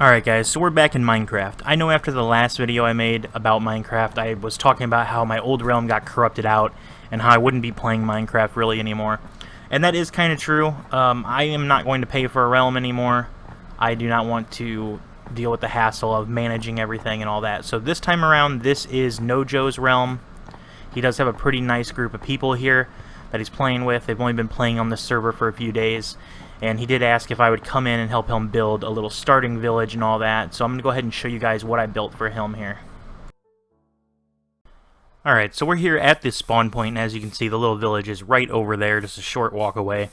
Alright guys, so we're back in Minecraft. I know after the last video I made about Minecraft, I was talking about how my old realm got corrupted out and how I wouldn't be playing Minecraft really anymore. And that is kind of true. I am not going to pay for a realm anymore. I do not want to deal with the hassle of managing everything and all that. So this time around, this is Nojo's realm. He does have a pretty nice group of people here that he's playing with. They've only been playing on this server for a few days. And he did ask if I would come in and help him build a little starting village and all that. So I'm going to go ahead and show you guys what I built for him here. Alright, so we're here at this spawn point, and as you can see, the little village is right over there, just a short walk away.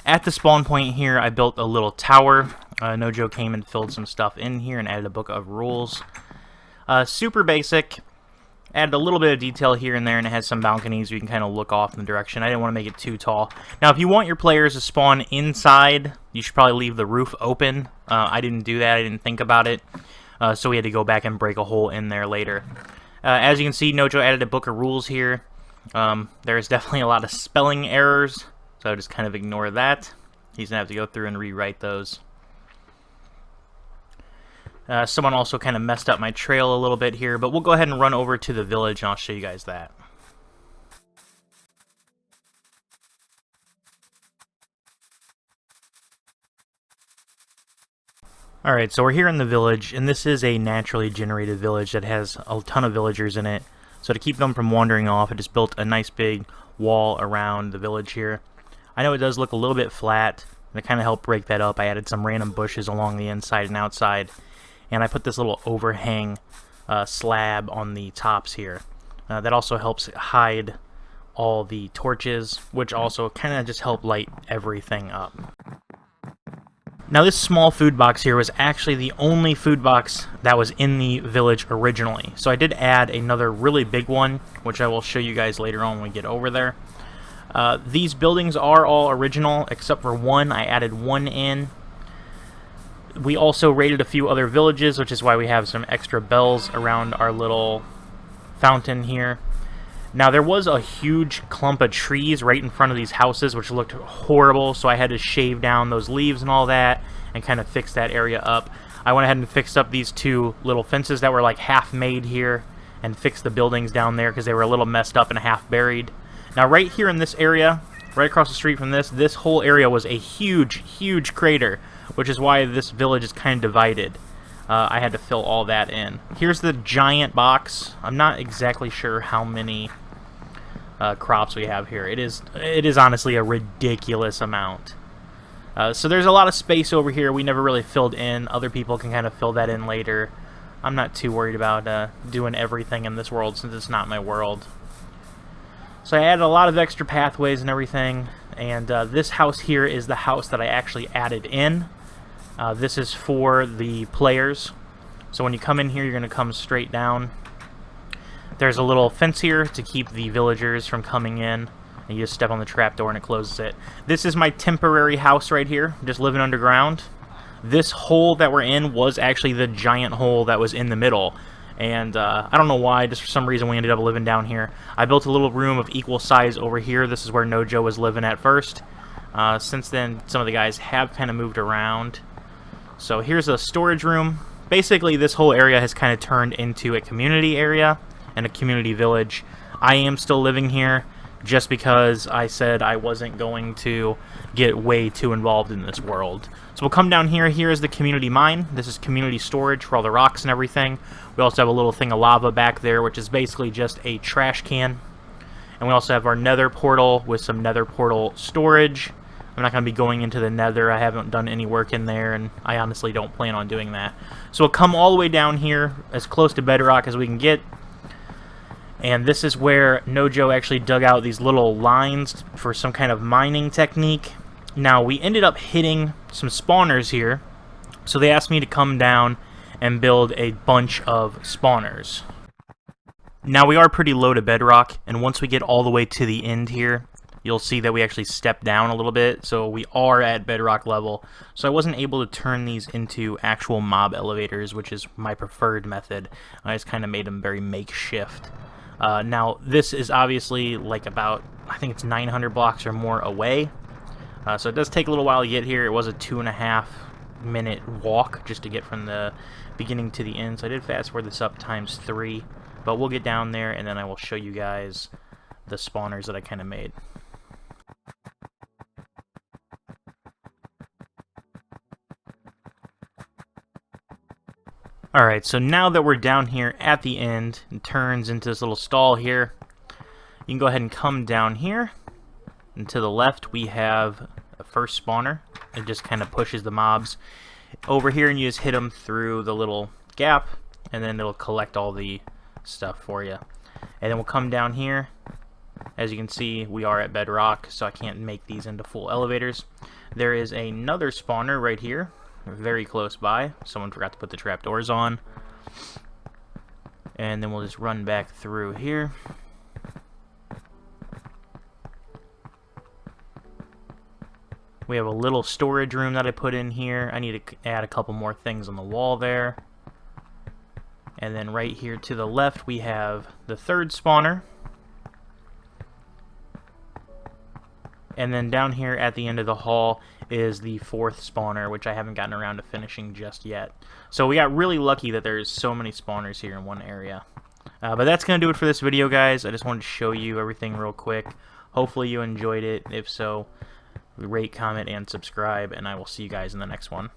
At the spawn point here, I built a little tower. Nojo came and filled some stuff in here and added a book of rules. Super basic. Added a little bit of detail here and there, and it has some balconies so you can kind of look off in the direction. I didn't want to make it too tall. Now, if you want your players to spawn inside, you should probably leave the roof open. I didn't do that. I didn't think about it. So we had to go back and break a hole in there later. As you can see, Nojo added a book of rules here. There's definitely a lot of spelling errors, so just kind of ignore that. He's going to have to go through and rewrite those. Someone also kind of messed up my trail a little bit here, but we'll go ahead and run over to the village and I'll show you guys that. Alright, so we're here in the village, and this is a naturally generated village that has a ton of villagers in it. So to keep them from wandering off, I just built a nice big wall around the village here. I know it does look a little bit flat, and to kind of help break that up, I added some random bushes along the inside and outside. And I put this little overhang slab on the tops here. That also helps hide all the torches, which also kind of just help light everything up. Now this small food box here was actually the only food box that was in the village originally. So I did add another really big one, which I will show you guys later on when we get over there. These buildings are all original, except for one. I added one in. We also raided a few other villages, which is why we have some extra bells around our little fountain here. Now, there was a huge clump of trees right in front of these houses, which looked horrible, so I had to shave down those leaves and all that and kind of fix that area up. I went ahead and fixed up these two little fences that were like half made here and fixed the buildings down there because they were a little messed up and half buried. Now, right here in this area, right across the street from this whole area was a huge, huge crater, which is why this village is kind of divided. I had to fill all that in. Here's the giant box. I'm not exactly sure how many crops we have here. It is honestly a ridiculous amount. So there's a lot of space over here we never really filled in. Other people can kind of fill that in later. I'm not too worried about doing everything in this world since it's not my world. So I added a lot of extra pathways and everything. And this house here is the house that I actually added in. This is for the players. So when you come in here, you're going to come straight down. There's a little fence here to keep the villagers from coming in. And you just step on the trapdoor and it closes it. This is my temporary house right here. I'm just living underground. This hole that we're in was actually the giant hole that was in the middle. And I don't know why, just for some reason we ended up living down here. I built a little room of equal size over here. This is where Nojo was living at first. Since then, some of the guys have kind of moved around. So here's a storage room. Basically, this whole area has kind of turned into a community area and a community village. I am still living here just because I said I wasn't going to get way too involved in this world. So we'll come down here. Here is the community mine. This is community storage for all the rocks and everything. We also have a little thing of lava back there, which is basically just a trash can. And we also have our nether portal with some nether portal storage. I'm not going to be going into the nether. I haven't done any work in there, and I honestly don't plan on doing that. So we'll come all the way down here, as close to bedrock as we can get. And this is where Nojo actually dug out these little lines for some kind of mining technique. Now, we ended up hitting some spawners here, so they asked me to come down and build a bunch of spawners. Now, we are pretty low to bedrock, and once we get all the way to the end here, you'll see that we actually step down a little bit, so we are at bedrock level. So I wasn't able to turn these into actual mob elevators, which is my preferred method. I just kind of made them very makeshift. Now, this is obviously like about, I think it's 900 blocks or more away. So it does take a little while to get here. It was a 2.5 minute walk just to get from the beginning to the end. So I did fast forward this up times 3, but we'll get down there and then I will show you guys the spawners that I kind of made. Alright, so now that we're down here at the end, it turns into this little stall here. You can go ahead and come down here, and to the left we have a first spawner. It just kind of pushes the mobs over here, and you just hit them through the little gap, and then it'll collect all the stuff for you. And then we'll come down here. As you can see, we are at bedrock, so I can't make these into full elevators. There is another spawner right here, very close by. Someone forgot to put the trapdoors on. And then we'll just run back through here. We have a little storage room that I put in here. I need to add a couple more things on the wall there. And then right here to the left we have the third spawner. And then down here at the end of the hall is the fourth spawner, which I haven't gotten around to finishing just yet. So we got really lucky that there's so many spawners here in one area. But that's going to do it for this video, guys. I just wanted to show you everything real quick. Hopefully you enjoyed it. If so, rate, comment, and subscribe, and I will see you guys in the next one.